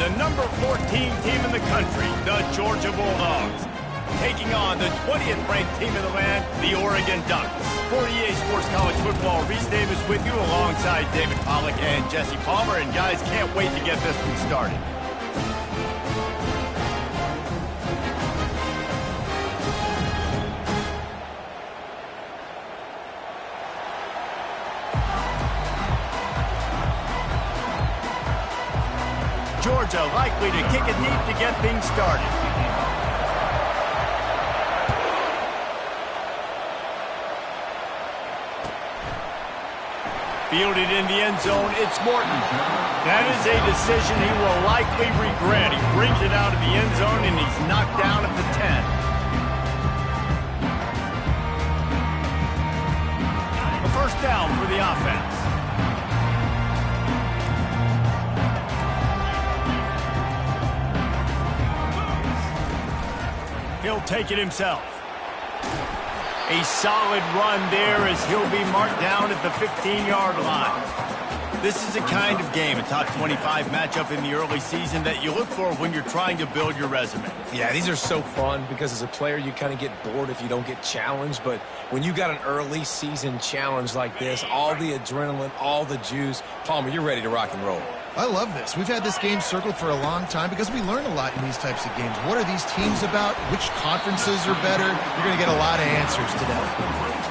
the number 14 team in the country, the Georgia Bulldogs, taking on the 20th ranked team in the land, the Oregon Ducks. 48 Sports College Football, Reese Davis with you alongside David Pollack and Jesse Palmer. And guys, can't wait to get this one started. Georgia likely to kick it deep to get things started. Fielded in the end zone, it's Morton. That is a decision he will likely regret. He brings it out of the end zone and he's knocked down at the 10. A first down for the offense. He'll take it himself. A solid run there as he'll be marked down at the 15-yard line. This is a kind of game, a top 25 matchup in the early season that you look for when you're trying to build your resume. Yeah, these are so fun because as a player you kind of get bored if you don't get challenged, but when you got an early season challenge like this, all the adrenaline, all the juice, Palmer, you're ready to rock and roll. I love this. We've had this game circled for a long time because we learn a lot in these types of games. What are these teams about? Which conferences are better? You're going to get a lot of answers today.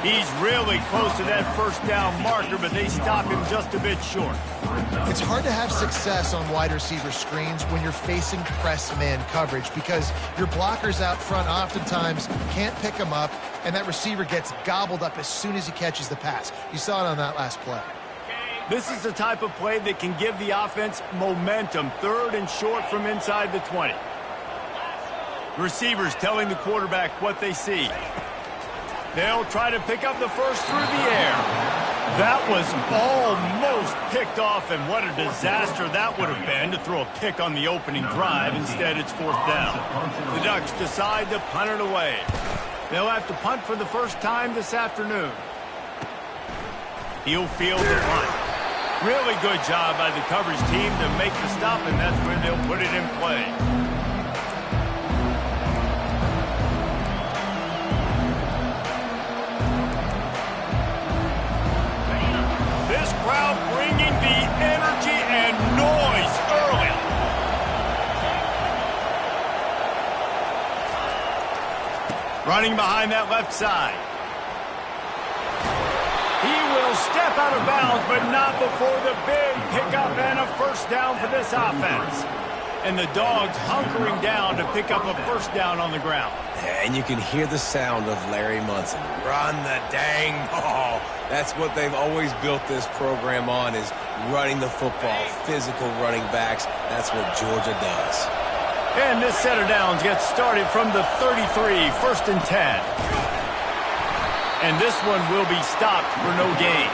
He's really close to that first down marker, but they stop him just a bit short. It's hard to have success on wide receiver screens when you're facing press man coverage because your blockers out front oftentimes can't pick them up, and that receiver gets gobbled up as soon as he catches the pass. You saw it on that last play. This is the type of play that can give the offense momentum. Third and short from inside the 20. Receivers telling the quarterback what they see. They'll try to pick up the first through the air. That was almost picked off, and what a disaster that would have been to throw a pick on the opening drive. Instead, it's fourth down. The Ducks decide to punt it away. They'll have to punt for the first time this afternoon. He'll field the punt. Really good job by the coverage team to make the stop, and that's where they'll put it in play. This crowd bringing the energy and noise early. Running behind that left side. Step out of bounds, but not before the big pickup and a first down for this offense. And the Dogs hunkering down to pick up a first down on the ground. And you can hear the sound of Larry Munson. Run the dang ball. That's what they've always built this program on, is running the football, physical running backs. That's what Georgia does. And this set of downs gets started from the 33, first and 10. And this one will be stopped for no gain.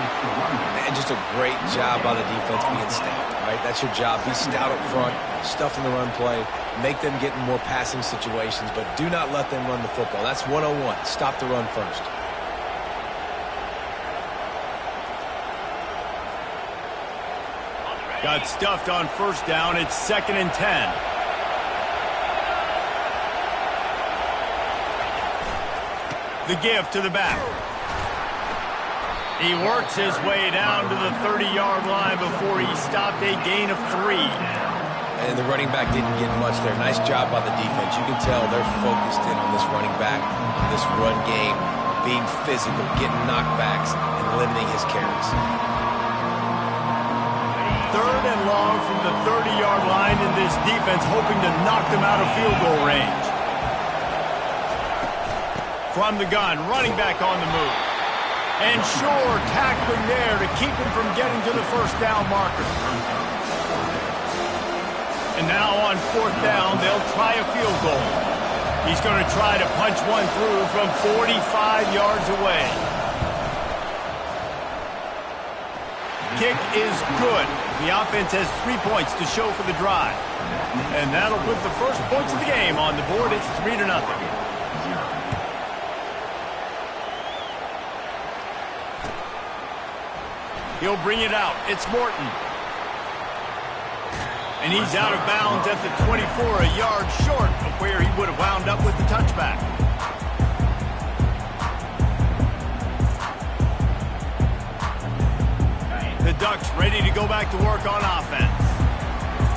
And just a great job by the defense being stout, right? That's your job. Be stout up front, stuff in the run play, make them get in more passing situations, but do not let them run the football. That's 101. Stop the run first. Got stuffed on first down. It's second and 10. The give to the back. He works his way down to the 30-yard line before he stopped a gain of 3. And the running back didn't get much there. Nice job by the defense. You can tell they're focused in on this running back, on this run game, being physical, getting knockbacks, and limiting his carries. Third and long from the 30-yard line, and this defense hoping to knock them out of field goal range. From the gun, running back on the move. And Shore tackling there to keep him from getting to the first down marker. And now on fourth down, they'll try a field goal. He's going to try to punch one through from 45 yards away. Kick is good. The offense has 3 points to show for the drive. And that'll put the first points of the game on the board. It's 3-0. He'll bring it out. It's Morton. And he's out of bounds at the 24, a yard short of where he would have wound up with the touchback. The Ducks ready to go back to work on offense.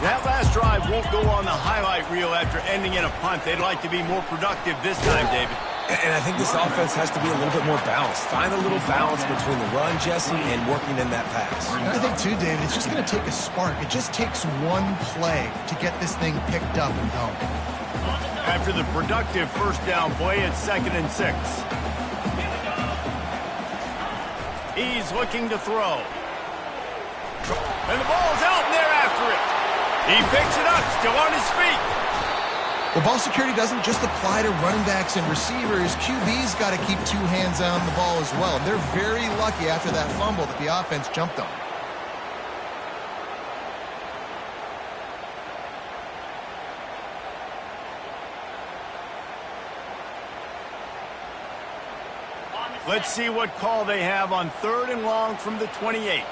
That last drive won't go on the highlight reel after ending in a punt. They'd like to be more productive this time, David. And I think this offense has to be a little bit more balanced. Find a little balance between the run, Jesse, and working in that pass. And I think, too, David, it's just going to take a spark. It just takes one play to get this thing picked up and going. After the productive first down play, it's 2nd and 6. He's looking to throw. And the ball's out, and they're after it. He picks it up, still on his feet. Well, ball security doesn't just apply to running backs and receivers. QB's got to keep 2 hands on the ball as well. And they're very lucky after that fumble that the offense jumped on. Let's see what call they have on 3rd and long from the 28.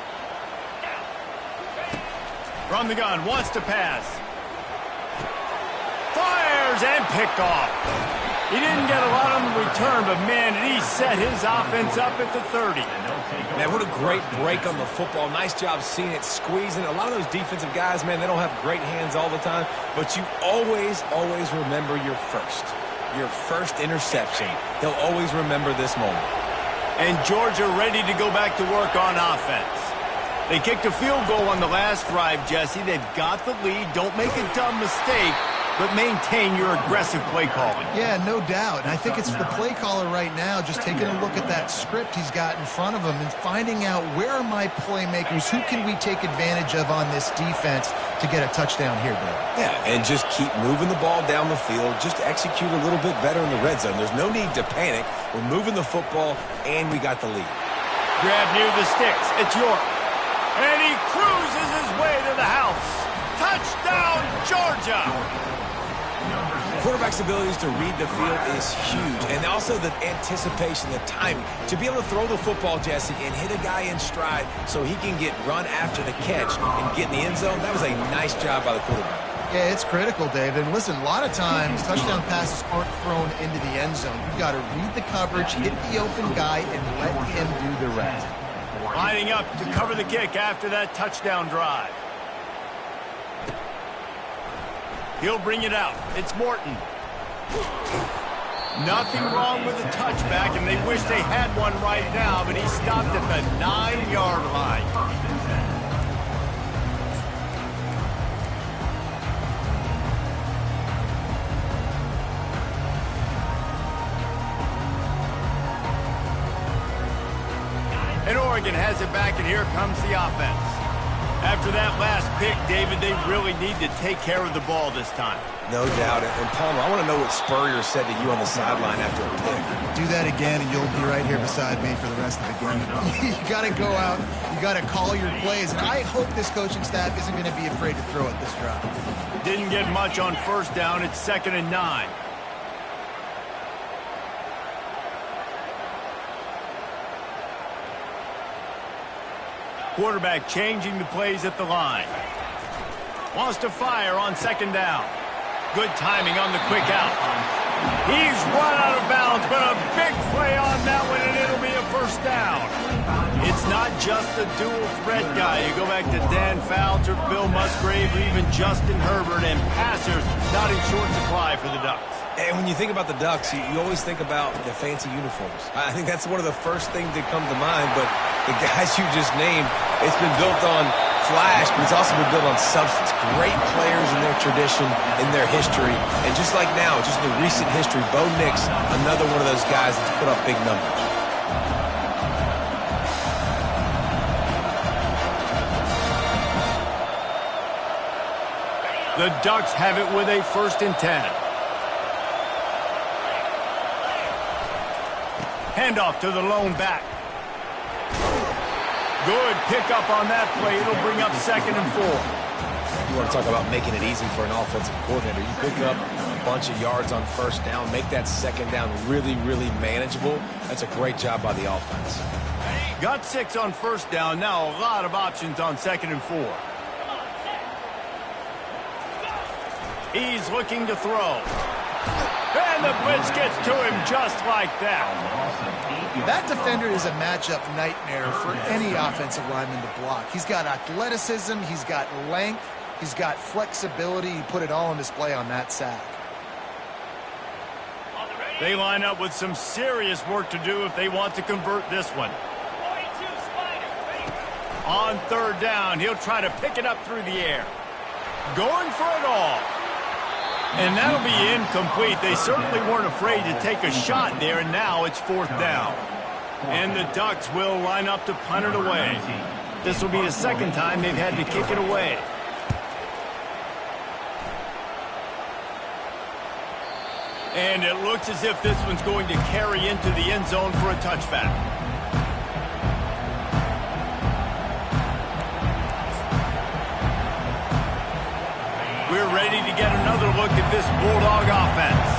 From the gun, wants to pass. Fires and picked off. He didn't get a lot on the return, but man, did he set his offense up at the 30. Man, what a great break on the football. Nice job seeing it, squeezing. A lot of those defensive guys, man, they don't have great hands all the time, but you always remember your first interception. They'll always remember this moment. And Georgia ready to go back to work on offense. They kicked a field goal on the last drive, Jesse. They've got the lead. Don't make a dumb mistake, but maintain your aggressive play calling. Yeah, no doubt. And I think it's the play caller right now just taking a look at that script he's got in front of him and finding out where are my playmakers, who can we take advantage of on this defense to get a touchdown here, Bill. Yeah, and just keep moving the ball down the field. Just execute a little bit better in the red zone. There's no need to panic. We're moving the football, and we got the lead. Grab near the sticks. It's York. And he cruises his way to the house. Touchdown, Georgia! Quarterback's abilities to read the field is huge, and also the anticipation, the timing. To be able to throw the football, Jesse, and hit a guy in stride so he can get run after the catch and get in the end zone, that was a nice job by the quarterback. Yeah, it's critical, David. And listen, a lot of times touchdown passes aren't thrown into the end zone. You've got to read the coverage, hit the open guy, and let him do the rest. Lining up to cover the kick after that touchdown drive. He'll bring it out. It's Morton. Nothing wrong with the touchback, and they wish they had one right now, but he stopped at the 9-yard line. And Oregon has it back, and here comes the offense. After that last pick, David, they really need to take care of the ball this time. No doubt. And Palmer, I want to know what Spurrier said to you on the sideline after a pick. Do that again, and you'll be right here beside me for the rest of the game. You got to go out. You got to call your plays. And I hope this coaching staff isn't going to be afraid to throw it this drive. Didn't get much on first down. It's 2nd and 9. Quarterback changing the plays at the line. Wants to fire on 2nd down. Good timing on the quick out. He's run out of bounds, but a big play on that one, and it'll be a first down. It's not just a dual threat guy. You go back to Dan Fouts or Bill Musgrave or even Justin Herbert, and passers not in short supply for the Ducks. And when you think about the Ducks, you always think about the fancy uniforms. I think that's one of the first things that come to mind, but the guys you just named, it's been built on flash, but it's also been built on substance. Great players in their tradition, in their history, and just like now, just in the recent history, Bo Nix, another one of those guys that's put up big numbers. The Ducks have it with a 1st and 10. Handoff to the lone back. Good pickup on that play. It'll bring up 2nd and 4. You want to talk about making it easy for an offensive coordinator. You pick up a bunch of yards on first down, make that 2nd down really, really manageable. That's a great job by the offense. Got 6 on first down. Now a lot of options on 2nd and 4. He's looking to throw. And the blitz gets to him just like that. That defender is a matchup nightmare for any offensive lineman to block. He's got athleticism, he's got length, he's got flexibility. He put it all on display on that sack. They line up with some serious work to do if they want to convert this one. On third down, he'll try to pick it up through the air. Going for it all. And that'll be incomplete. They certainly weren't afraid to take a shot there, and now it's fourth down. And the Ducks will line up to punt it away. This will be the second time they've had to kick it away. And it looks as if this one's going to carry into the end zone for a touchback. We're ready to get another look at this Bulldog offense.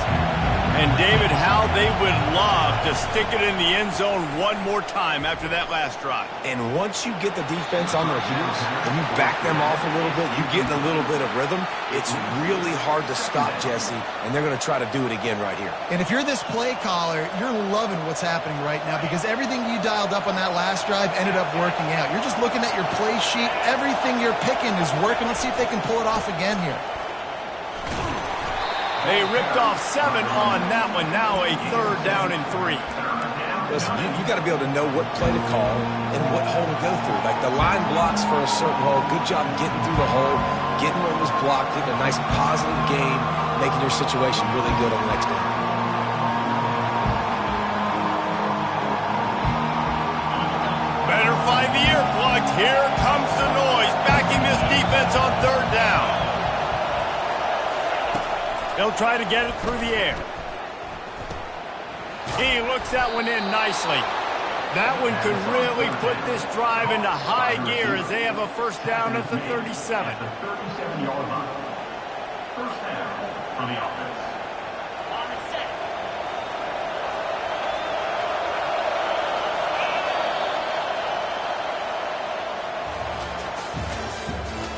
And, David, how they would love to stick it in the end zone one more time after that last drive. And once you get the defense on their heels and you back them off a little bit, you get a little bit of rhythm, it's really hard to stop, Jesse, and they're going to try to do it again right here. And if you're this play caller, you're loving what's happening right now because everything you dialed up on that last drive ended up working out. You're just looking at your play sheet. Everything you're picking is working. Let's see if they can pull it off again here. They ripped off 7 on that one. Now a third down and 3. Listen, you got to be able to know what play to call and what hole to go through. Like the line blocks for a certain hole. Good job getting through the hole, getting what was blocked, getting a nice positive gain, making your situation really good on the next game. Better find the earplugs. Here comes the noise, backing this defense on third down. They'll try to get it through the air. He looks that one in nicely. That one could really put this drive into high gear as they have a first down at the 37. At the 37-yard line. First down for the offense.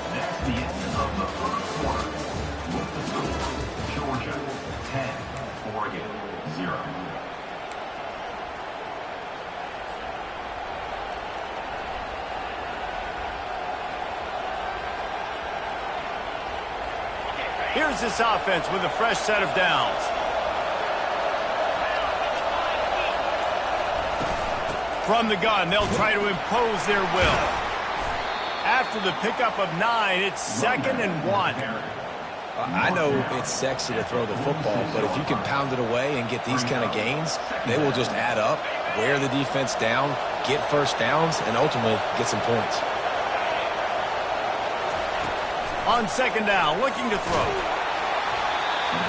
That's the end of the first quarter. With the score, Georgia 10, Oregon 0. Here's this offense with a fresh set of downs. From the gun, they'll try to impose their will. After the pickup of 9, it's 2nd and 1. I know it's sexy to throw the football, but if you can pound it away and get these kind of gains, they will just add up, wear the defense down, get first downs, and ultimately get some points. On second down, looking to throw.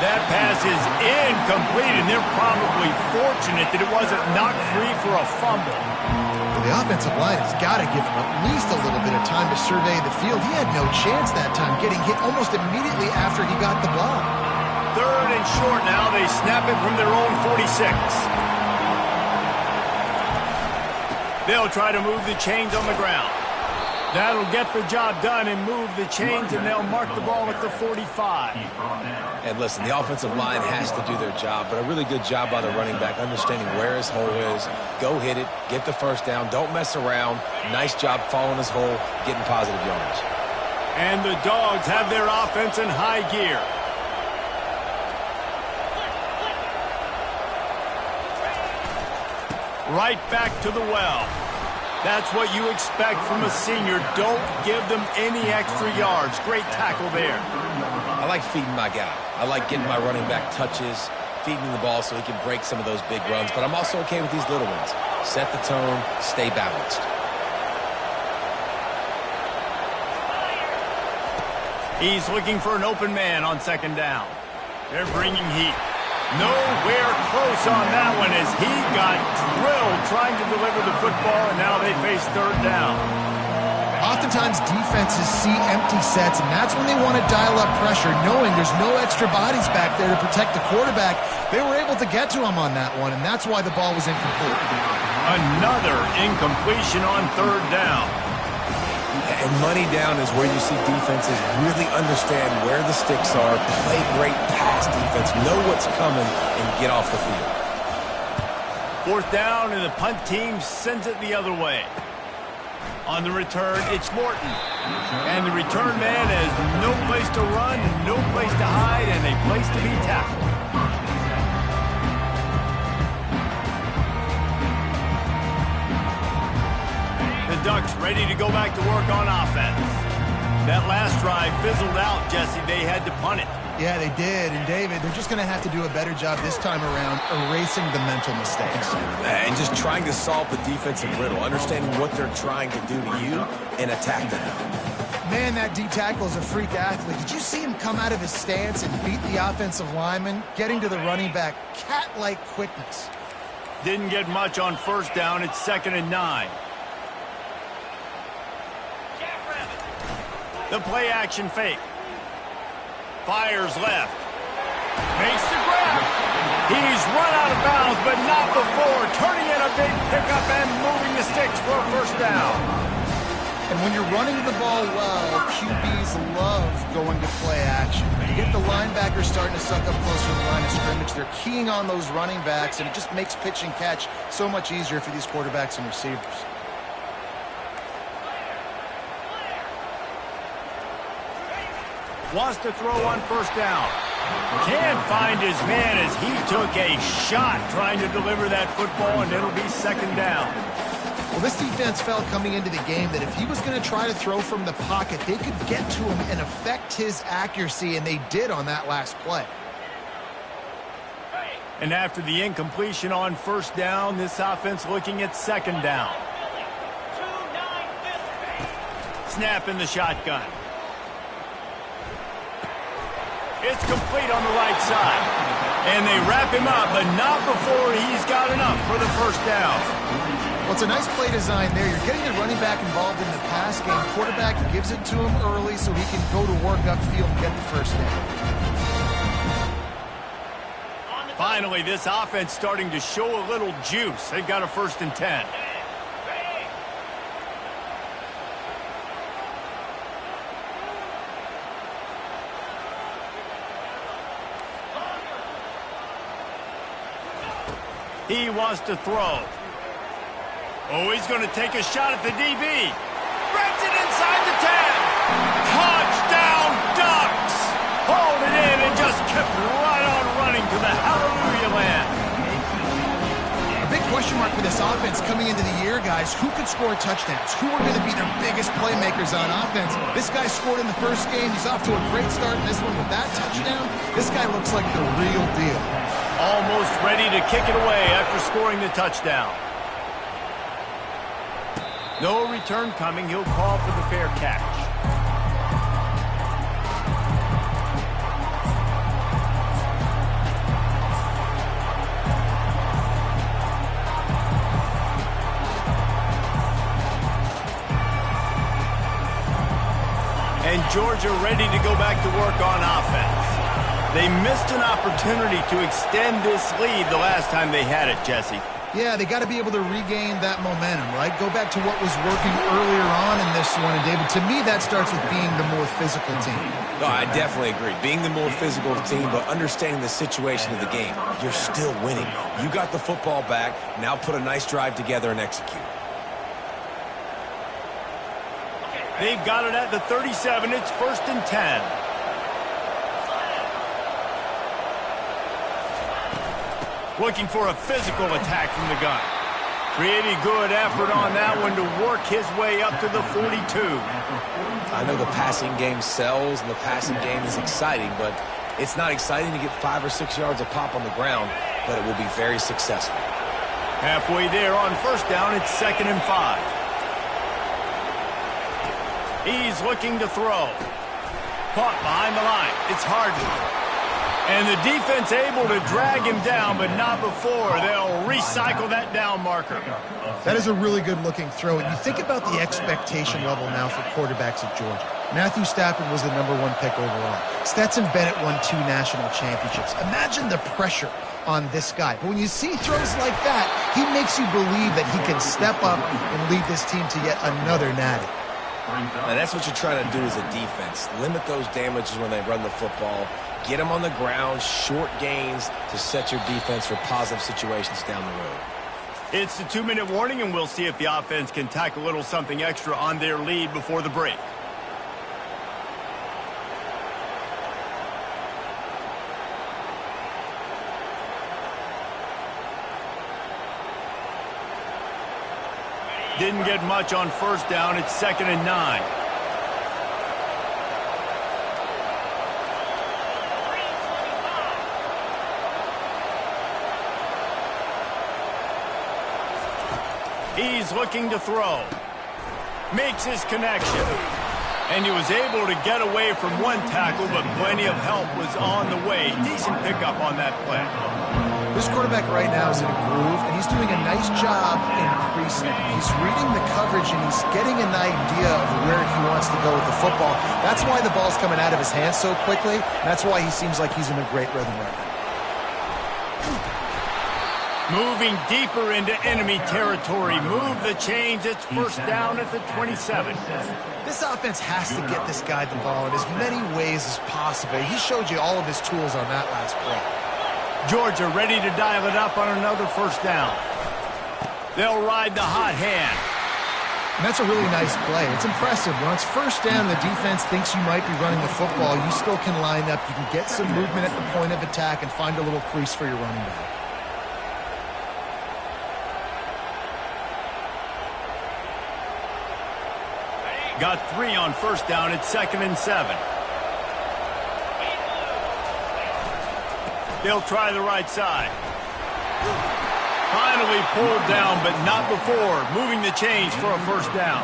That pass is incomplete, and they're probably fortunate that it wasn't knocked free for a fumble. The offensive line has got to give him at least a little bit of time to survey the field. He had no chance that time, getting hit almost immediately after he got the ball. Third and short now. They snap it from their own 46. They'll try to move the chains on the ground. That'll get the job done and move the chains, and they'll mark the ball at the 45. And listen, the offensive line has to do their job, but a really good job by the running back, understanding where his hole is. Go hit it, get the first down, don't mess around. Nice job following his hole, getting positive yards. And the Dogs have their offense in high gear. Right back to the well. That's what you expect from a senior. Don't give them any extra yards. Great tackle there. I like feeding my guy. I like getting my running back touches, feeding the ball so he can break some of those big runs, but I'm also okay with these little ones. Set the tone, stay balanced. He's looking for an open man on second down. They're bringing heat. Nowhere close on that one as he got drilled trying to deliver the football, and now they face third down. Oftentimes defenses see empty sets, and that's when they want to dial up pressure, knowing there's no extra bodies back there to protect the quarterback. They were able to get to him on that one, and that's why the ball was incomplete. Another incompletion on third down. And money down is where you see defenses really understand where the sticks are, play great pass defense, know what's coming, and get off the field. 4th down, and the punt team sends it the other way. On the return, it's Morton. And the return man has no place to run, no place to hide, and a place to be tackled. The Ducks ready to go back to work on offense. That last drive fizzled out, Jesse. They had to punt it. Yeah, they did. And, David, they're just going to have to do a better job this time around erasing the mental mistakes. And just trying to solve the defensive riddle, understanding what they're trying to do to you and attack them. Man, that D tackle is a freak athlete. Did you see him come out of his stance and beat the offensive lineman, getting to the running back? Cat-like quickness. Didn't get much on 1st down. It's 2nd and 9. The play action fake. Fires left. Makes the grab. He's run out of bounds, but not before turning in a big pickup and moving the sticks for a 1st down. And when you're running the ball well, QBs love going to play action. You get the linebackers starting to suck up closer to the line of scrimmage. They're keying on those running backs, and it just makes pitch and catch so much easier for these quarterbacks and receivers. Wants to throw on 1st down. Can't find his man as he took a shot trying to deliver that football, and it'll be 2nd down. Well, this defense felt coming into the game that if he was going to try to throw from the pocket, they could get to him and affect his accuracy, and they did on that last play. And after the incompletion on 1st down, this offense looking at 2nd down. Snap in the shotgun. It's complete on the right side. And they wrap him up, but not before he's got enough for the 1st down. Well, it's a nice play design there. You're getting the running back involved in the pass game. Quarterback gives it to him early so he can go to work upfield and get the 1st down. Finally, this offense starting to show a little juice. They've got a 1st and 10. He wants to throw. Oh, he's going to take a shot at the DB. Breaks it inside the 10. Touchdown, Ducks! Hauled it in and just kept right on running to the hallelujah land. A big question mark for this offense coming into the year, guys. Who could score touchdowns? Who are going to be their biggest playmakers on offense? This guy scored in the 1st game. He's off to a great start in this one with that touchdown. This guy looks like the real deal. Almost ready to kick it away after scoring the touchdown. No return coming. He'll call for the fair catch. And Georgia ready to go back to work on offense. They missed an opportunity to extend this lead the last time they had it, Jesse. Yeah, they got to be able to regain that momentum, right? Go back to what was working earlier on in this one. And, David, to me, that starts with being the more physical team. No, I definitely agree. Being the more physical team, but understanding the situation of the game. You're still winning. You got the football back. Now put a nice drive together and execute. They've got it at the 37. It's 1st and 10. Looking for a physical attack from the gun. Pretty good effort on that one to work his way up to the 42. I know the passing game sells and the passing game is exciting, but it's not exciting to get 5 or 6 yards a pop on the ground, but it will be very successful. Halfway there on 1st down, it's 2nd and 5. He's looking to throw. Caught behind the line. It's Harden. And the defense able to drag him down, but not before. They'll recycle that down marker. That is a really good-looking throw. And you think about the expectation level now for quarterbacks at Georgia. Matthew Stafford was the #1 pick overall. Stetson Bennett won 2 national championships. Imagine the pressure on this guy. But when you see throws like that, he makes you believe that he can step up and lead this team to yet another natty. Now, that's what you're trying to do as a defense. Limit those damages when they run the football. Get them on the ground, short gains to set your defense for positive situations down the road. It's the 2-minute warning, and we'll see if the offense can tack a little something extra on their lead before the break. Didn't get much on first down. It's 2nd and 9. He's looking to throw. Makes his connection. And he was able to get away from one tackle, but plenty of help was on the way. Decent pickup on that play. This quarterback right now is in a groove, and he's doing a nice job increasing it. He's reading the coverage, and he's getting an idea of where he wants to go with the football. That's why the ball's coming out of his hands so quickly. That's why he seems like he's in a great rhythm right now. Moving deeper into enemy territory. Move the chains. It's first down at the 27. This offense has to get this guy the ball in as many ways as possible. He showed you all of his tools on that last play. Georgia ready to dial it up on another first down. They'll ride the hot hand. And that's a really nice play. It's impressive. When it's first down, the defense thinks you might be running the football. You still can line up. You can get some movement at the point of attack and find a little crease for your running back. Got 3 on first down. It's 2nd and 7. They'll try the right side. Finally pulled down, but not before. Moving the chains for a first down.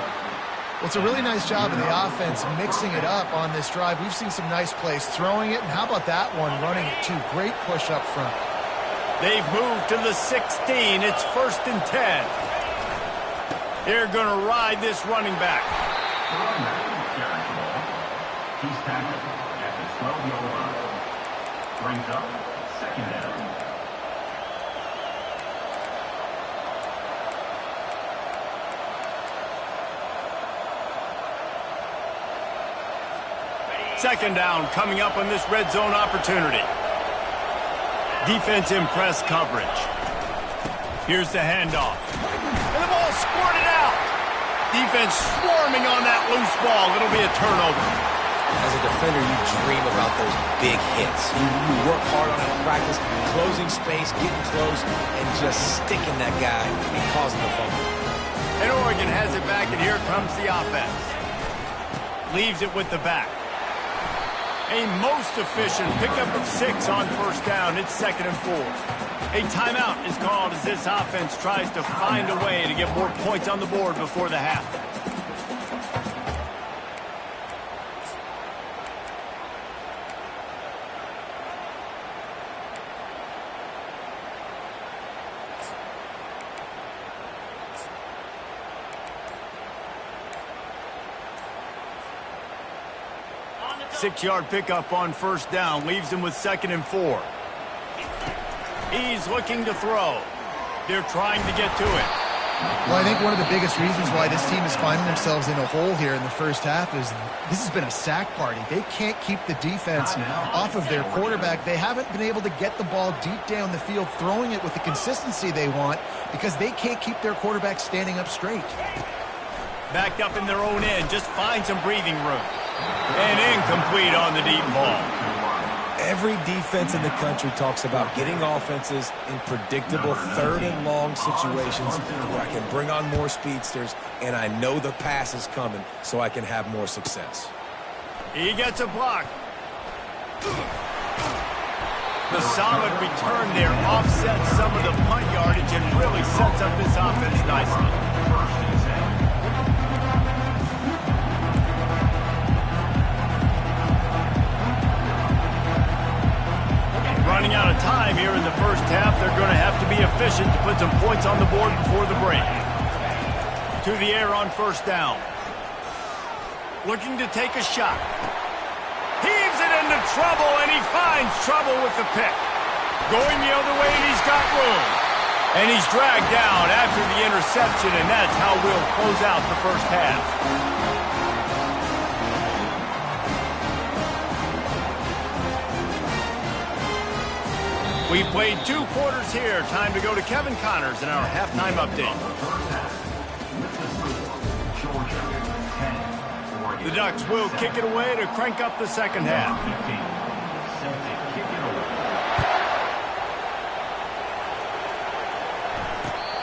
Well, it's a really nice job of the offense mixing it up on this drive. We've seen some nice plays throwing it, and how about that one running it too? Great push up front. They've moved to the 16. It's 1st and 10. They're going to ride this running back. He's tackled at the 12-yard line. Brings up 2nd down. Second down coming up on this red zone opportunity. Defense in press coverage. Here's the handoff. And the ball squirted out. Defense swarming on that loose ball. It'll be a turnover. As a defender, you dream about those big hits. You work hard on it in practice, closing space, getting close, and just sticking that guy and causing the fumble. And Oregon has it back, and here comes the offense. Leaves it with the back. A most efficient pickup of 6 on first down. It's 2nd and 4. A timeout is called as this offense tries to find a way to get more points on the board before the half. Six-yard pickup on first down leaves him with 2nd and 4. He's looking to throw. They're trying to get to it. Well, I think one of the biggest reasons why this team is finding themselves in a hole here in the first half is this has been a sack party. They can't keep the defense off of their quarterback. They haven't been able to get the ball deep down the field, throwing it with the consistency they want because they can't keep their quarterback standing up straight. Backed up in their own end, just find some breathing room. And incomplete on the deep ball. Every defense in the country talks about getting offenses in predictable 3rd and long situations where I can bring on more speedsters and I know the pass is coming so I can have more success. He gets a block. The solid return there offsets some of the punt yardage and really sets up this offense nicely. Running out of time here in the first half. They're going to have to be efficient to put some points on the board before the break. To the air on first down. Looking to take a shot. Heaves it into trouble, and he finds trouble with the pick. Going the other way, and he's got room. And he's dragged down after the interception, and that's how we'll close out the first half. We played 2 quarters here. Time to go to Kevin Connors in our halftime update. The Ducks will kick it away to crank up the second half.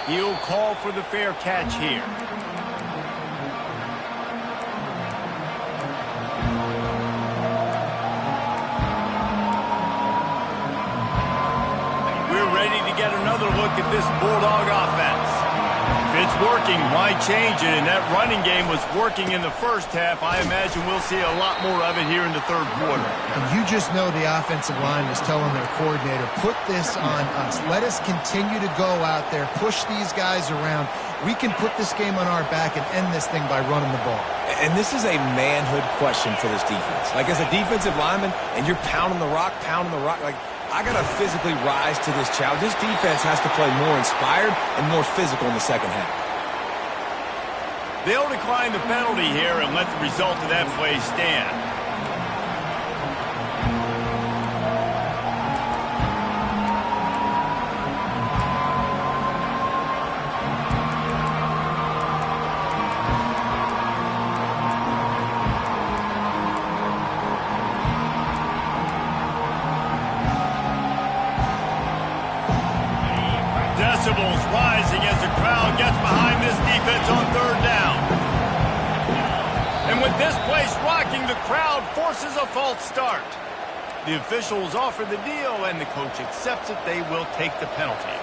He'll call for the fair catch here. We're ready to get another look at this Bulldog offense. If it's working, why change it? And that running game was working in the first half. I imagine we'll see a lot more of it here in the third quarter. And you just know the offensive line was telling their coordinator, put this on us. Let us continue to go out there, push these guys around. We can put this game on our back and end this thing by running the ball. And this is a manhood question for this defense. Like, as a defensive lineman, and you're pounding the rock, like, I got to physically rise to this challenge. This defense has to play more inspired and more physical in the second half. They'll decline the penalty here and let the result of that play stand. Decibels rising as the crowd gets behind this defense on third down. And with this place rocking, the crowd forces a false start. The officials offer the deal, and the coach accepts it. They will take the penalty.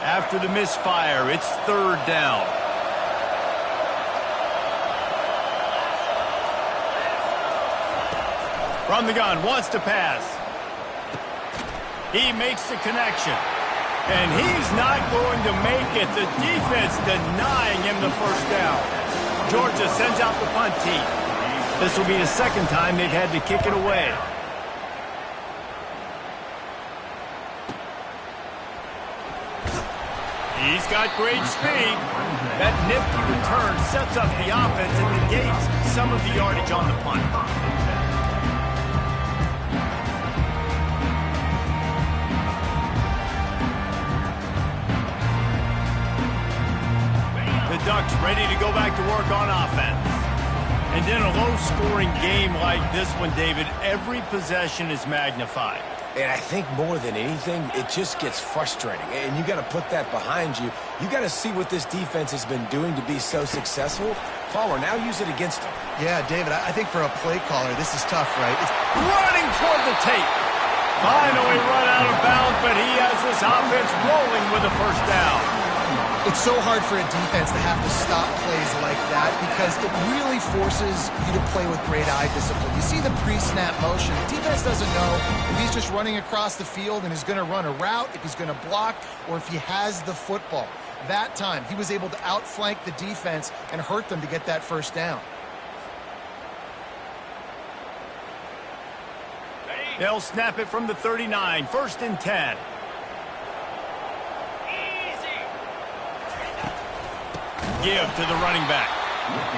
After the misfire, it's third down. From the gun, wants to pass. He makes the connection. And he's not going to make it. The defense denying him the first down. Georgia sends out the punt team. This will be the second time they've had to kick it away. He's got great speed. That nifty return sets up the offense and negates some of the yardage on the punt. The Ducks ready to go back to work on offense. And in a low-scoring game like this one, David, every possession is magnified. And I think more than anything, it just gets frustrating. And you got to put that behind you. You got to see what this defense has been doing to be so successful. Caller, now use it against them. Yeah, David, I think for a play caller, this is tough, right? It's running toward the tape. Finally run out of bounds, but he has this offense rolling with a first down. It's so hard for a defense to have to stop plays like that because it really forces you to play with great eye discipline. You see the pre-snap motion. The defense doesn't know if he's just running across the field and is going to run a route, if he's going to block, or if he has the football. That time, he was able to outflank the defense and hurt them to get that first down. They'll snap it from the 39, 1st and 10. Give to the running back.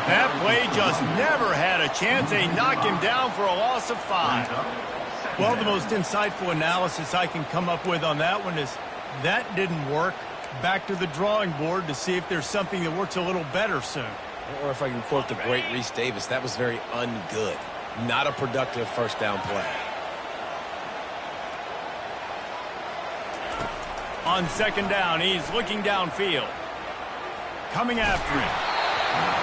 That play just never had a chance. They knock him down for a loss of 5. Well, the most insightful analysis I can come up with on that one is that didn't work. Back to the drawing board to see if there's something that works a little better soon. Or if I can quote the great Reese Davis, that was very ungood. Not a productive first down play. On second down, he's looking downfield. Coming after him.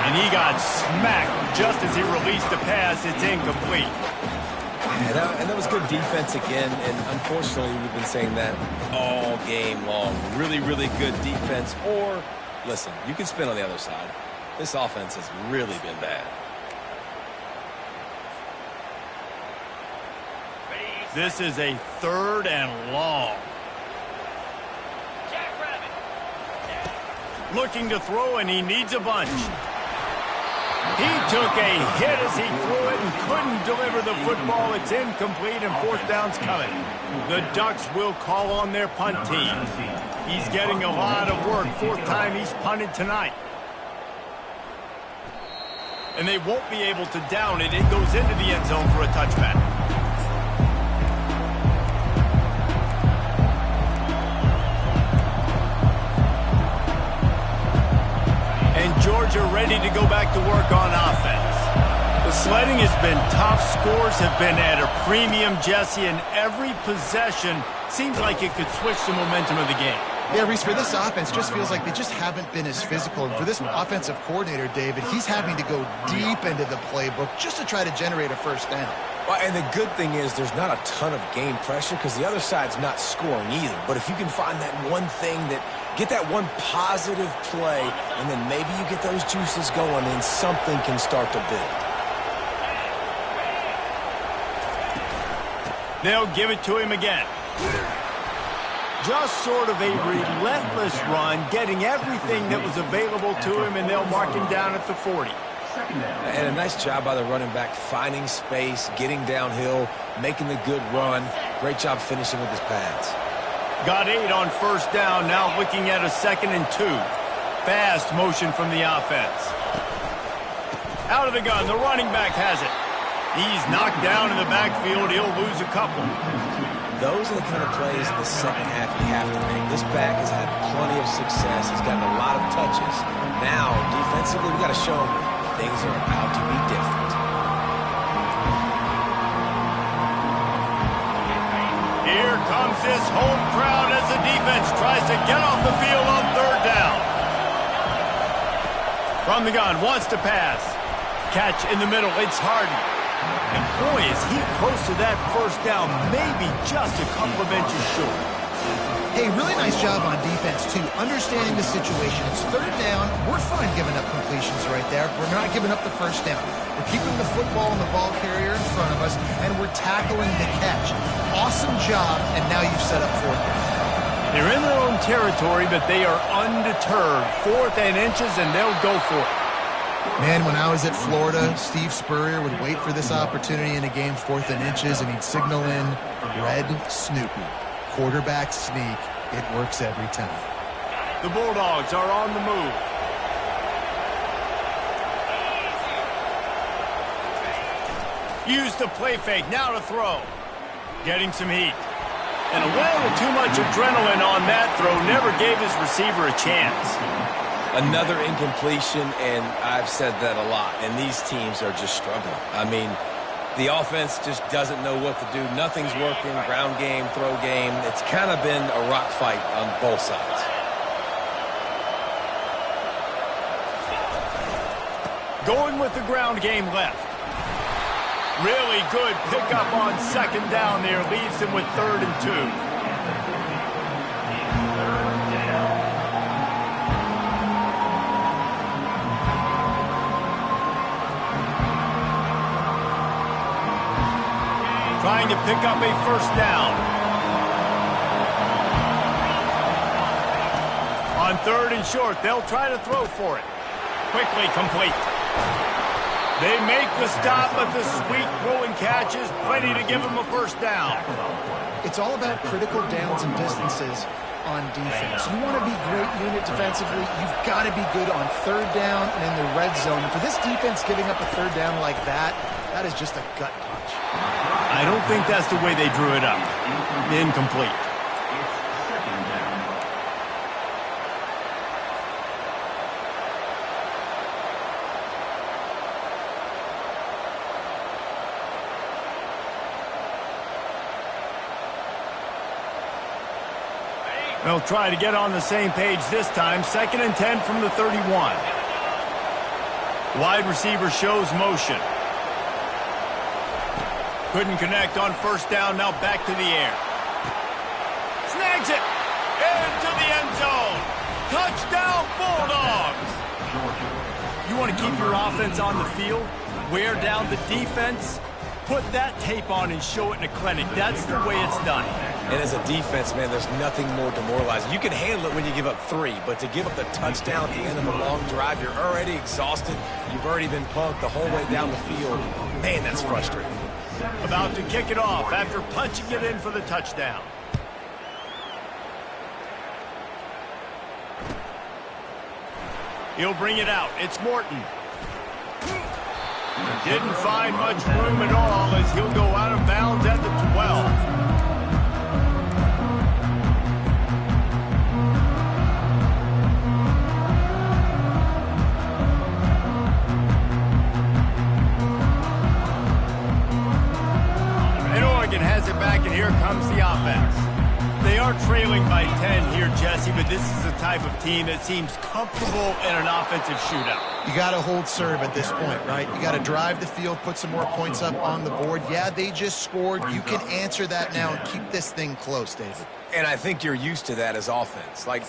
And he got smacked just as he released the pass. It's incomplete. And that was good defense again. And unfortunately, we've been saying that all game long. Really, really good defense. Or, listen, you can spin on the other side. This offense has really been bad. This is a 3rd and long. Looking to throw, and he needs a bunch. He took a hit as he threw it and couldn't deliver the football. It's incomplete, and 4th down's coming. The Ducks will call on their punt team. He's getting a lot of work. 4th time he's punted tonight. and they won't be able to down it. It goes into the end zone for a touchback. And Georgia ready to go back to work on offense. The sledding has been tough. Scores have been at a premium, Jesse, and every possession seems like it could switch the momentum of the game. Yeah, Reese, for this offense, just feels like they just haven't been as physical. And for this offensive coordinator, David, he's having to go deep into the playbook just to try to generate a first down. Well, and the good thing is there's not a ton of game pressure because the other side's not scoring either. But if you can find that one thing get that one positive play, and then maybe you get those juices going, then something can start to build. They'll give it to him again. Just sort of a relentless run, getting everything that was available to him, and they'll mark him down at the 40. And a nice job by the running back, finding space, getting downhill, making the good run. Great job finishing with his pads. Got 8 on first down, now looking at a 2nd and 2. Fast motion from the offense. Out of the gun, the running back has it. He's knocked down in the backfield. He'll lose a couple. Those are the kind of plays in the second half you have to make. This back has had plenty of success. He's gotten a lot of touches. Now, defensively, we've got to show him things are about to be different. Here comes his home crowd as the defense tries to get off the field on 3rd down. From the gun, wants to pass. Catch in the middle, it's Harden. And boy, is he close to that first down, maybe just a couple of inches short. Hey, really nice job on defense, too, understanding the situation. It's 3rd down. We're fine giving up completions right there. We're not giving up the first down. We're keeping the football and the ball carrier in front of us, and we're tackling the catch. Awesome job, and now you've set up 4th down. They're in their own territory, but they are undeterred. 4th and inches, and they'll go for it. Man, when I was at Florida, Steve Spurrier would wait for this opportunity in a game, 4th and inches, and he'd signal in Red Snoopy. Quarterback sneak. It works every time. The Bulldogs are on the move. Use the play fake, now to throw. Getting some heat. And a little too much adrenaline on that throw. Never gave his receiver a chance. Another incompletion, and I've said that a lot, and these teams are just struggling. I mean, the offense just doesn't know what to do. Nothing's working, ground game, throw game. It's kind of been a rock fight on both sides. Going with the ground game left. Really good pickup on 2nd down there. Leaves him with 3rd and 2. Trying to pick up a first down. On 3rd and short, they'll try to throw for it. Quickly complete. They make the stop, but the sweet throw and catch is plenty to give them a first down. It's all about critical downs and distances on defense. You want to be great unit defensively, you've got to be good on 3rd down and in the red zone. And for this defense giving up a 3rd down like that, that is just a gut punch. I don't think that's the way they drew it up. Incomplete. They'll try to get on the same page this time. 2nd and 10 from the 31. Wide receiver shows motion. Couldn't connect on first down, now back to the air. Snags it! Into the end zone! Touchdown, Bulldogs! You want to keep your offense on the field? Wear down the defense? Put that tape on and show it in a clinic. That's the way it's done. And as a defense, man, there's nothing more demoralizing. You can handle it when you give up 3, but to give up the touchdown at the end of a long drive, you're already exhausted. You've already been punked the whole way down the field. Man, that's frustrating. About to kick it off after punching it in for the touchdown. He'll bring it out. It's Morton. Didn't find much room at all as he'll go out of bounds at the 12. Has it back, and here comes the offense. They are trailing by 10 here, Jesse, but this is the type of team that seems comfortable in an offensive shootout. You got to hold serve at this point, right? You got to drive the field, put some more points up on the board. Yeah, they just scored. You can answer that now and keep this thing close, David. And I think you're used to that as offense. Like,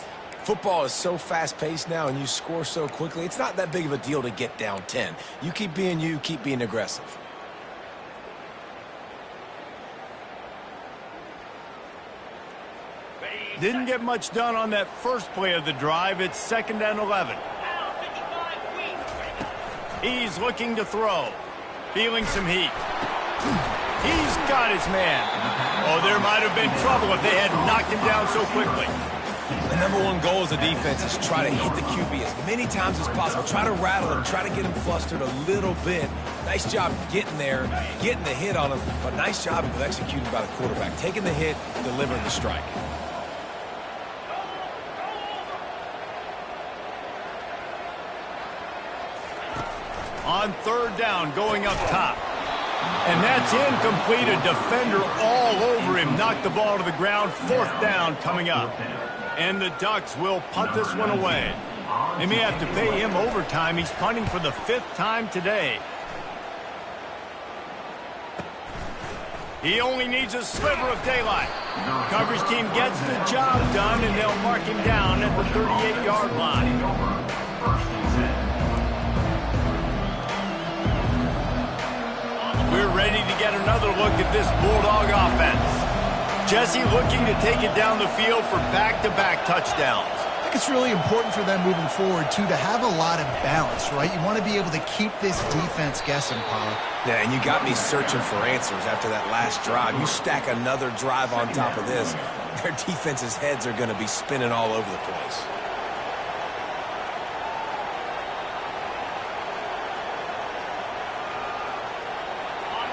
football is so fast-paced now, and you score so quickly, it's not that big of a deal to get down 10. You, keep being aggressive. Didn't get much done on that first play of the drive. It's 2nd and 11. He's looking to throw. Feeling some heat. He's got his man. Oh, there might have been trouble if they had knocked him down so quickly. The #1 goal as a defense is try to hit the QB as many times as possible. Try to rattle him, try to get him flustered a little bit. Nice job getting there, getting the hit on him, but nice job of executing by the quarterback. Taking the hit, delivering the strike. On 3rd down, going up top. And that's incomplete. A defender all over him. Knocked the ball to the ground. 4th down coming up. And the Ducks will punt this one away. They may have to pay him overtime. He's punting for the 5th time today. He only needs a sliver of daylight. Coverage team gets the job done, and they'll mark him down at the 38-yard line. We're ready to get another look at this Bulldog offense. Jesse looking to take it down the field for back-to-back touchdowns. I think it's really important for them moving forward, too, to have a lot of balance, right? You want to be able to keep this defense guessing, Pollock. Yeah, and you got me searching for answers after that last drive. You stack another drive on top of this, their defense's heads are going to be spinning all over the place.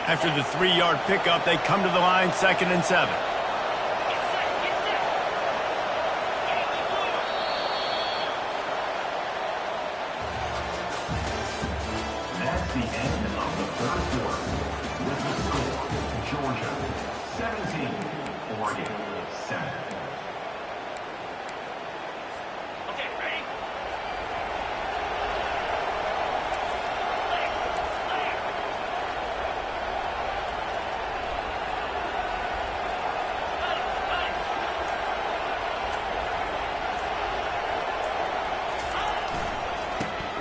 After the 3-yard pickup, they come to the line, 2nd and 7. That's the end of the 3rd quarter. With the score, Georgia 17, Oregon 7. Okay, ready?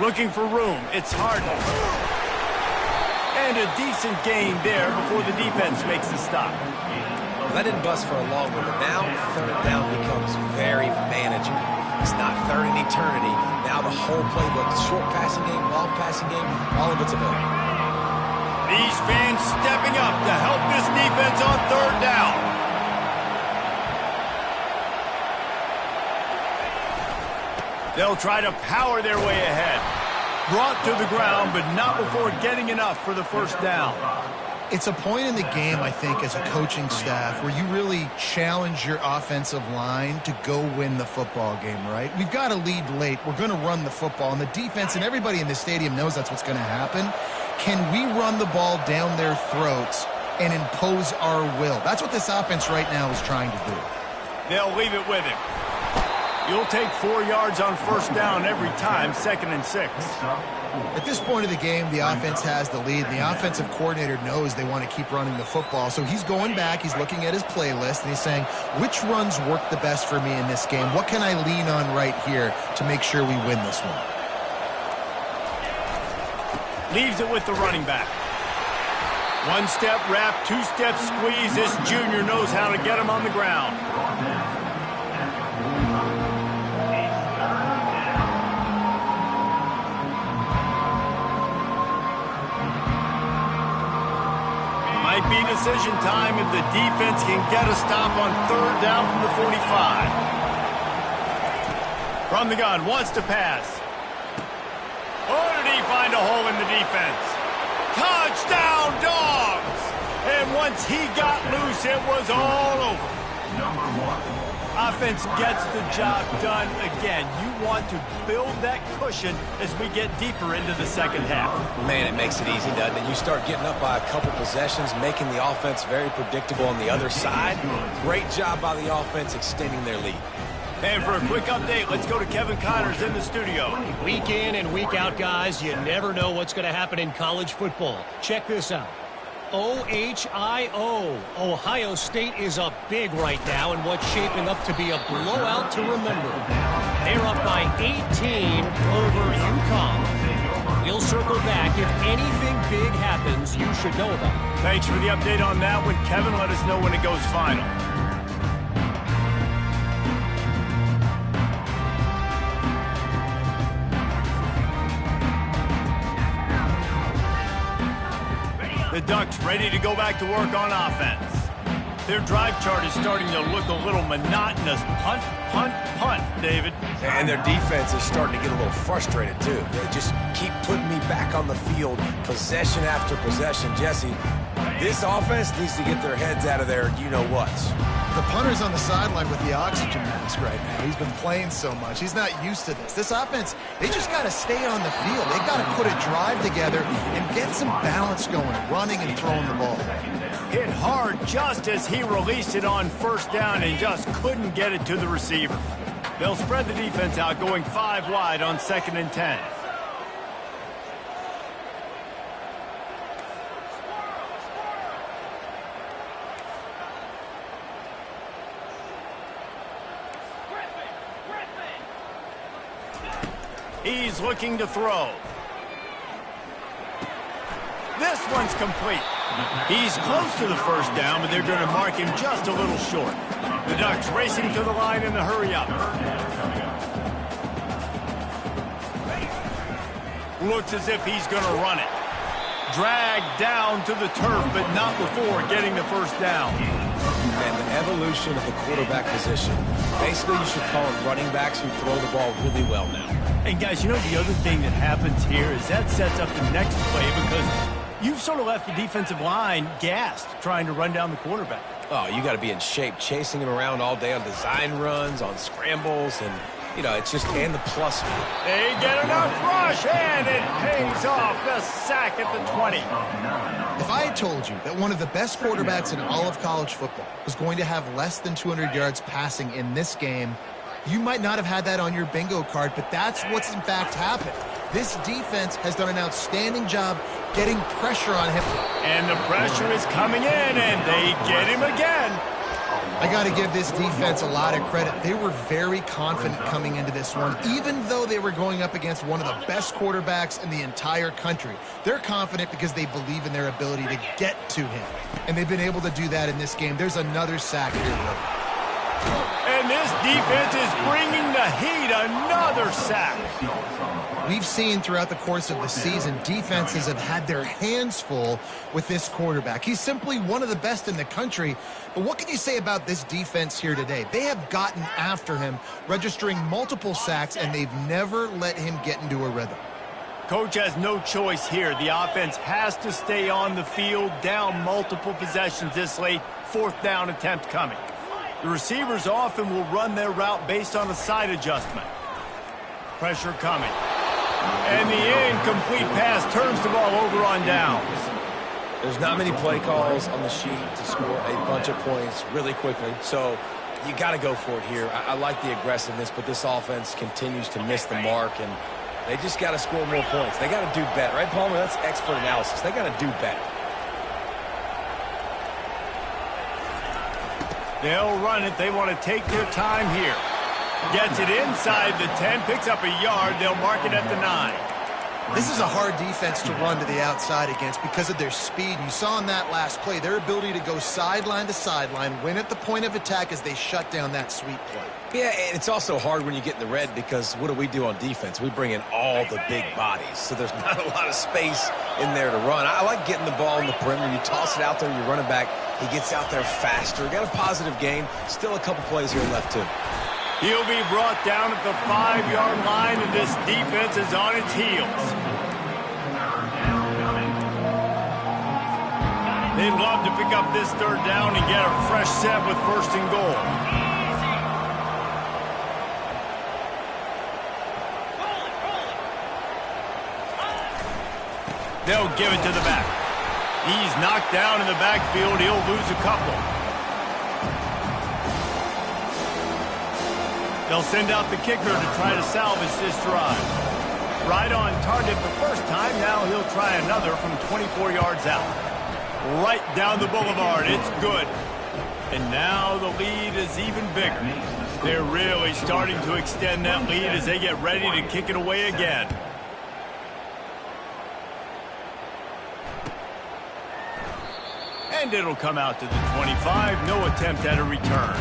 Looking for room. It's Harden. And a decent gain there before the defense makes the stop. Well, that didn't bust for a long one, but now 3rd down becomes very manageable. It's not 3rd and eternity. Now the whole playbook, short passing game, long passing game, all of it's available. These fans stepping up to help this defense on 3rd down. They'll try to power their way ahead. Brought to the ground, but not before getting enough for the 1st down. It's a point in the game, I think, as a coaching staff where you really challenge your offensive line to go win the football game, right? We've got a lead late. We're going to run the football, and the defense and everybody in the stadium knows that's what's going to happen. Can we run the ball down their throats and impose our will? That's what this offense right now is trying to do. They'll leave it with him. You'll take 4 yards on 1st down every time, 2nd and 6. At this point of the game, the offense has the lead. The offensive coordinator knows they want to keep running the football. So he's going back, he's looking at his playlist, and he's saying, which runs work the best for me in this game? What can I lean on right here to make sure we win this one? Leaves it with the running back. 1-step wrap, 2-step squeeze. This junior knows how to get him on the ground. Might be decision time if the defense can get a stop on 3rd down from the 45. From the gun, wants to pass. Oh, did he find a hole in the defense? Once he got loose, it was all over. Number 1. Offense gets the job done again. You want to build that cushion as we get deeper into the second half. Man, it makes it easy, doesn't it? You start getting up by a couple possessions, making the offense very predictable on the other side. Great job by the offense extending their lead. And for a quick update, let's go to Kevin Connors in the studio. Week in and week out, guys, you never know what's going to happen in college football. Check this out. OHIO. Ohio State is up big right now in what's shaping up to be a blowout to remember. They're up by 18 over UConn. We'll circle back. If anything big happens, you should know about it. Thanks for the update on that one, Kevin. Let us know when it goes final. The Ducks ready to go back to work on offense. Their drive chart is starting to look a little monotonous. Punt, punt, punt, David. And their defense is starting to get a little frustrated, too. They just keep putting me back on the field, possession after possession. Jesse, this offense needs to get their heads out of their you-know-whats. The punter's on the sideline with the oxygen mask right now. He's been playing so much. He's not used to this. This offense, they just got to stay on the field. They've got to put a drive together and get some balance going, running and throwing the ball. Hit hard just as he released it on first down and just couldn't get it to the receiver. They'll spread the defense out, going 5 wide on 2nd and 10. He's looking to throw. This one's complete. He's close to the first down, but they're going to mark him just a little short. The Ducks racing to the line in the hurry up. Looks as if he's going to run it. Dragged down to the turf, but not before getting the first down. And the evolution of the quarterback position. Basically, you should call them running backs who throw the ball really well now. And guys, you know the other thing that happens here is that sets up the next play because you've sort of left the defensive line gassed trying to run down the quarterback. Oh, you got to be in shape, chasing him around all day on design runs, on scrambles, and, you know, it's just, and the plus speed. They get enough rush, and it pays off the sack at the 20. If I had told you that one of the best quarterbacks in all of college football was going to have less than 200 yards passing in this game, you might not have had that on your bingo card, but that's what's in fact happened. This defense has done an outstanding job getting pressure on him. And the pressure is coming in, and they get him again. I got to give this defense a lot of credit. They were very confident coming into this one, even though they were going up against one of the best quarterbacks in the entire country. They're confident because they believe in their ability to get to him, and they've been able to do that in this game. There's another sack here. And this defense is bringing the heat, another sack. We've seen throughout the course of the season, defenses have had their hands full with this quarterback. He's simply one of the best in the country. But what can you say about this defense here today? They have gotten after him, registering multiple sacks, and they've never let him get into a rhythm. Coach has no choice here. The offense has to stay on the field, down multiple possessions this late. 4th down attempt coming. The receivers often will run their route based on a side adjustment. Pressure coming. And the incomplete pass turns the ball over on downs. There's not many play calls on the sheet to score a bunch of points really quickly, so you got to go for it here. I like the aggressiveness, but this offense continues to miss the mark, and they just got to score more points. They got to do better, right, Palmer? That's expert analysis. They got to do better. They'll run it. They want to take their time here. Gets it inside the 10, picks up a yard. They'll mark it at the 9. This is a hard defense to run to the outside against because of their speed. You saw in that last play their ability to go sideline to sideline, win at the point of attack as they shut down that sweep play. Yeah, and it's also hard when you get in the red because what do we do on defense? We bring in all the big bodies, so there's not a lot of space in there to run. I like getting the ball in the perimeter. You toss it out there, you run it back. He gets out there faster. Got a positive game. Still a couple plays here left, too. He'll be brought down at the 5-yard line, and this defense is on its heels. They'd love to pick up this third down and get a fresh set with first and goal. They'll give it to the back. He's knocked down in the backfield. He'll lose a couple. They'll send out the kicker to try to salvage this drive. Right on target the first time. Now he'll try another from 24 yards out. Right down the boulevard. It's good. And now the lead is even bigger. They're really starting to extend that lead as they get ready to kick it away again. And it'll come out to the 25. No attempt at a return.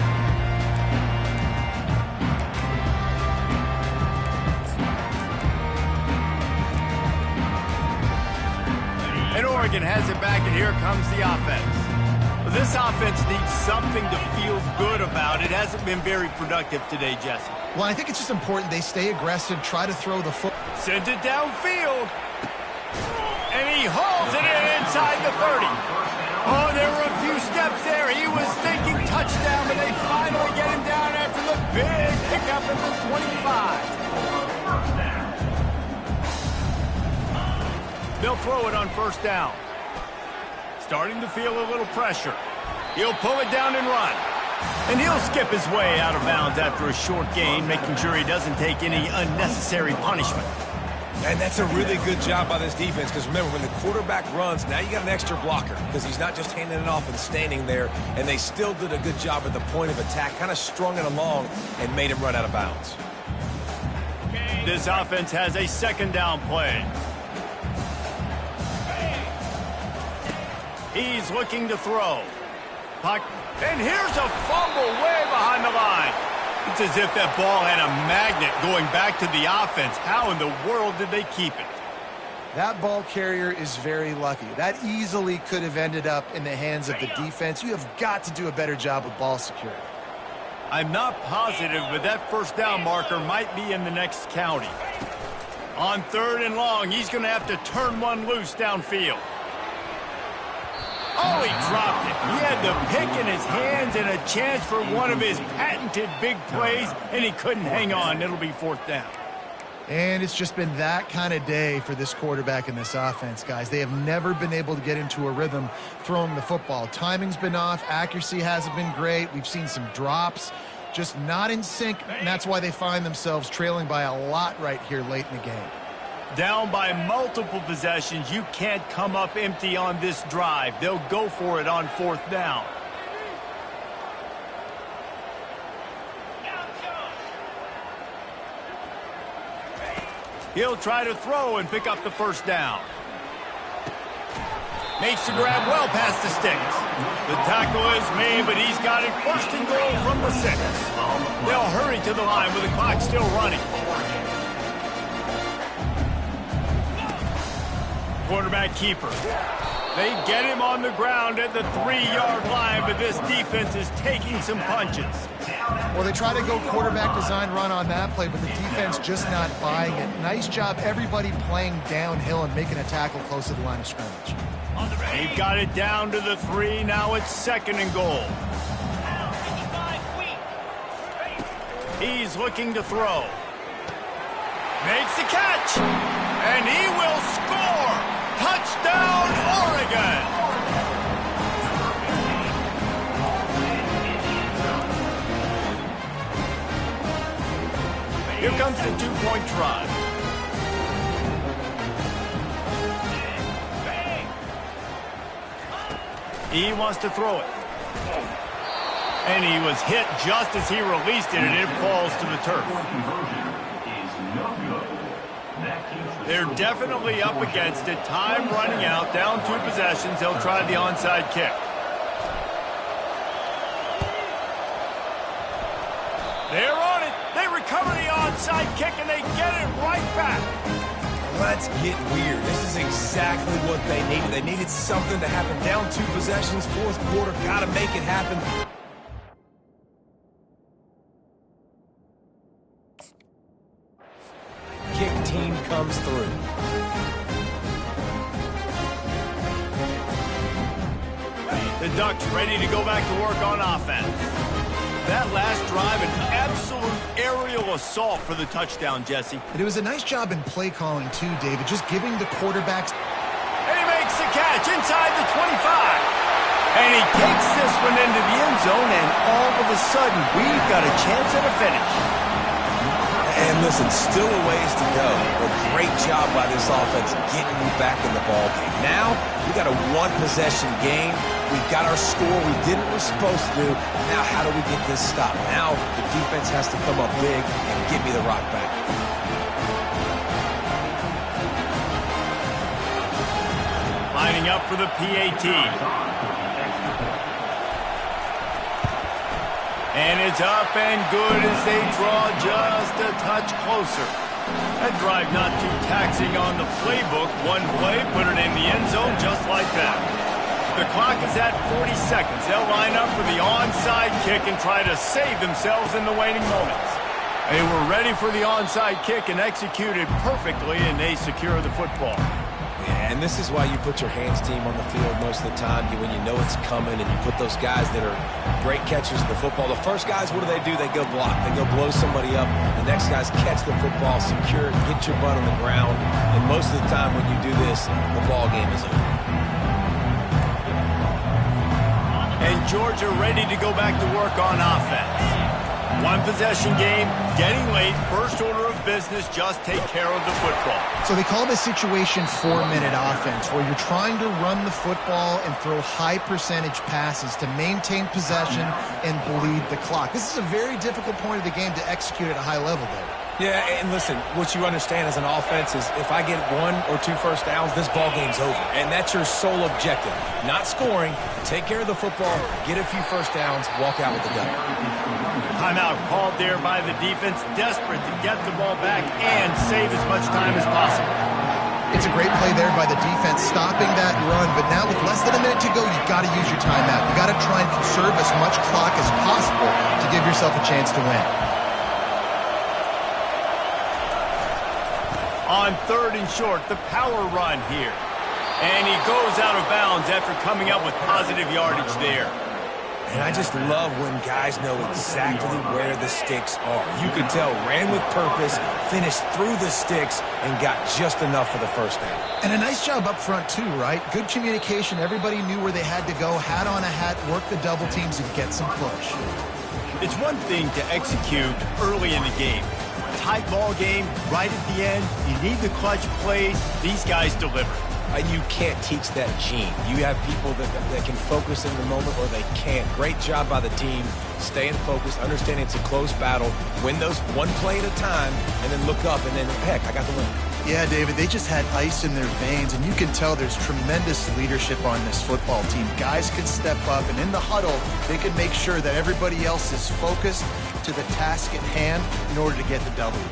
And Oregon has it back, and here comes the offense. This offense needs something to feel good about. It hasn't been very productive today, Jesse. Well, I think it's just important they stay aggressive, try to throw the foot. Sends it downfield. And he hauls it in inside the 30. Oh, there were a few steps there. He was thinking touchdown, but they finally get him down after the big pickup at the 25. They'll throw it on first down. Starting to feel a little pressure. He'll pull it down and run. And he'll skip his way out of bounds after a short gain, making sure he doesn't take any unnecessary punishment. And that's a really good job by this defense, because remember, when the quarterback runs, now you got an extra blocker, because he's not just handing it off and standing there, and they still did a good job at the point of attack, kind of strung it along and made him run out of bounds. This offense has a second down play. He's looking to throw. And here's a fumble way behind the line. It's as if that ball had a magnet going back to the offense. How in the world did they keep it? That ball carrier is very lucky. That easily could have ended up in the hands of the defense. You have got to do a better job with ball security. I'm not positive, but that first down marker might be in the next county. On third and long, he's going to have to turn one loose downfield. Oh, he dropped it. He had the pick in his hands and a chance for one of his patented big plays, and he couldn't hang on. It'll be fourth down. And it's just been that kind of day for this quarterback and this offense, guys. They have never been able to get into a rhythm throwing the football. Timing's been off. Accuracy hasn't been great. We've seen some drops, just not in sync, and that's why they find themselves trailing by a lot right here late in the game. Down by multiple possessions, you can't come up empty on this drive. They'll go for it on fourth down. He'll try to throw and pick up the first down. Makes the grab well past the sticks. The tackle is made, but he's got it first and goal from the 6. They'll hurry to the line with the clock still running. Quarterback keeper. They get him on the ground at the 3-yard line, but this defense is taking some punches. Well, they try to go quarterback design run on that play, but the defense just not buying it. Nice job, everybody playing downhill and making a tackle close to the line of scrimmage. They've got it down to the 3. Now it's second and goal. He's looking to throw. Makes the catch. And he will score. Touchdown, Oregon. Here comes the 2-point try. He wants to throw it. And he was hit just as he released it, and it falls to the turf. They're definitely up against it. Time running out. Down 2 possessions. They'll try the onside kick. They're on it. They recover the onside kick, and they get it right back. Let's get weird. This is exactly what they needed. They needed something to happen. Down 2 possessions, fourth quarter. Got to make it happen. Kick team comes through. The Ducks ready to go back to work on offense. That last drive, an absolute aerial assault for the touchdown, Jesse. And it was a nice job in play calling, too, David, just giving the quarterbacks. And he makes the catch inside the 25. And he takes this one into the end zone, and all of a sudden, we've got a chance at a finish. And listen, still a ways to go, but great job by this offense getting you back in the ball game. Now, we got a one-possession game. We've got our score. We did what we're supposed to do. Now, how do we get this stopped? Now, the defense has to come up big and get me the rock back. Lining up for the PAT. And it's up and good as they draw just a touch closer. That drive not too taxing on the playbook. One play, put it in the end zone just like that. The clock is at 40 seconds. They'll line up for the onside kick and try to save themselves in the waning moments. They were ready for the onside kick and executed perfectly, and they secure the football. Yeah, and this is why you put your hands team on the field most of the time when you know it's coming, and you put those guys that are great catchers of the football. The first guys, what do? They go block. They go blow somebody up. The next guys catch the football, secure it, get your butt on the ground. And most of the time when you do this, the ball game is over. And Georgia ready to go back to work on offense. One possession game, getting late, first order of business, just take care of the football. So they call this situation 4-minute offense, where you're trying to run the football and throw high percentage passes to maintain possession and bleed the clock. This is a very difficult point of the game to execute at a high level, though. Yeah, and listen, what you understand as an offense is if I get 1 or 2 first downs, this ball game's over. And that's your sole objective. Not scoring, take care of the football, get a few first downs, walk out with the gun. Timeout called there by the defense, desperate to get the ball back and save as much time as possible. It's a great play there by the defense, stopping that run. But now with less than a minute to go, you've got to use your timeout. You've got to try and conserve as much clock as possible to give yourself a chance to win. On 3rd and short, the power run here. And he goes out of bounds after coming up with positive yardage there. And I just love when guys know exactly where the sticks are. You could tell, ran with purpose, finished through the sticks, and got just enough for the first down. And a nice job up front, too, right? Good communication. Everybody knew where they had to go, hat on a hat, work the double teams, and get some push. It's one thing to execute early in the game. Tight ball game, right at the end. You need the clutch plays. These guys deliver. And you can't teach that gene. You have people that can focus in the moment or they can't. Great job by the team, staying focused, understanding it's a close battle, win those one play at a time, and then look up and then, heck, I got the win. Yeah, David, they just had ice in their veins, and you can tell there's tremendous leadership on this football team. Guys could step up, and in the huddle, they could make sure that everybody else is focused to the task at hand in order to get the W.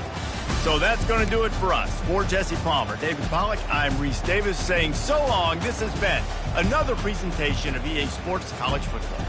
So that's going to do it for us. For Jesse Palmer, David Pollack, I'm Reese Davis saying so long. This has been another presentation of EA Sports College Football.